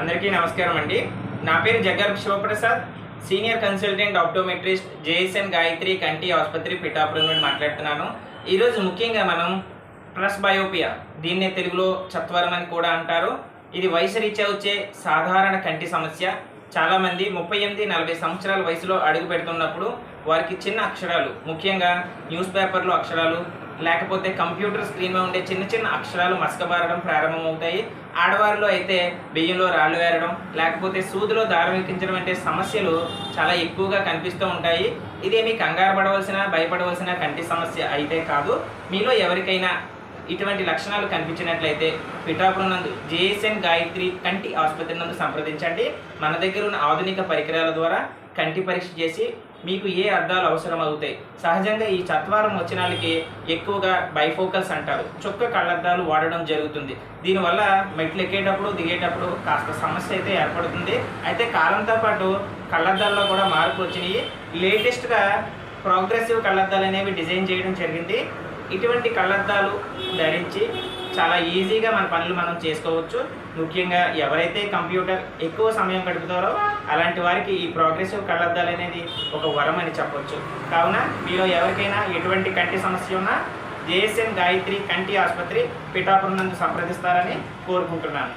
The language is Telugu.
అందరికీ నమస్కారం అండి. నా పేరు Jaggar Shivaprasad, senior consultant optometrist, JSN Gayatri కంటి ఆసుపత్రి పిఠాపురం నుండి మాట్లాడుతున్నాను. ఈరోజు ముఖ్యంగా మనం ప్రెస్బయోపియా, దీన్నే తెలుగులో చత్వరం అని కూడా అంటారు. ఇది వయసు రీత్యా వచ్చే సాధారణ కంటి సమస్య. చాలామంది 38-40 సంవత్సరాల వయసులో అడుగు పెడుతున్నప్పుడు వారికి చిన్న అక్షరాలు, ముఖ్యంగా న్యూస్ పేపర్లో అక్షరాలు, లేకపోతే కంప్యూటర్ స్క్రీన్లో ఉండే చిన్న చిన్న అక్షరాలు మసకబారడం ప్రారంభమవుతాయి. ఆడవారిలో అయితే బియ్యంలో రాళ్ళు వేరడం, లేకపోతే సూదిలో దారం ఎక్కించడం వంటి సమస్యలు చాలా ఎక్కువగా కనిపిస్తూ ఉంటాయి. ఇదేమీ కంగారు పడవలసిన, భయపడవలసిన కంటి సమస్య అయితే కాదు. మీలో ఎవరికైనా ఇటువంటి లక్షణాలు కనిపించినట్లయితే పిఠాపురం నందు జేఎస్ఎన్ గాయత్రి కంటి ఆసుపత్రి నందు సంప్రదించండి. మన దగ్గర ఉన్న ఆధునిక పరికరాల ద్వారా కంటి పరీక్ష చేసి మీకు ఏ అద్దాలు అవసరం అవుతాయి. సహజంగా ఈ చత్వారం వచ్చిన వాళ్ళకి ఎక్కువగా బైఫోకల్స్ అంటారు, చుక్క కళ్ళద్దాలు వాడడం జరుగుతుంది. దీనివల్ల మెట్లు ఎక్కేటప్పుడు దిగేటప్పుడు కాస్త సమస్య అయితే ఏర్పడుతుంది. అయితే కాలంతో పాటు కళ్ళద్దాల్లో కూడా మార్పు వచ్చినాయి. లేటెస్ట్గా ప్రోగ్రెసివ్ కళ్ళద్దాలు అనేవి డిజైన్ చేయడం జరిగింది. ఇటువంటి కళ్ళద్దాలు ధరించి చాలా ఈజీగా మన పనులు మనం చేసుకోవచ్చు. ముఖ్యంగా ఎవరైతే కంప్యూటర్ ఎక్కువ సమయం గడుపుతారో అలాంటి వారికి ఈ ప్రోగ్రెసివ్ కళ్ళద్దాలు అనేది ఒక వరం అని చెప్పొచ్చు. కావున మీలో ఎవరికైనా ఎటువంటి కంటి సమస్య ఉన్నా జేఎస్ఎన్ గాయత్రి కంటి ఆసుపత్రి పిఠాపురం నందు సంప్రదిస్తారని కోరుకుంటున్నాను.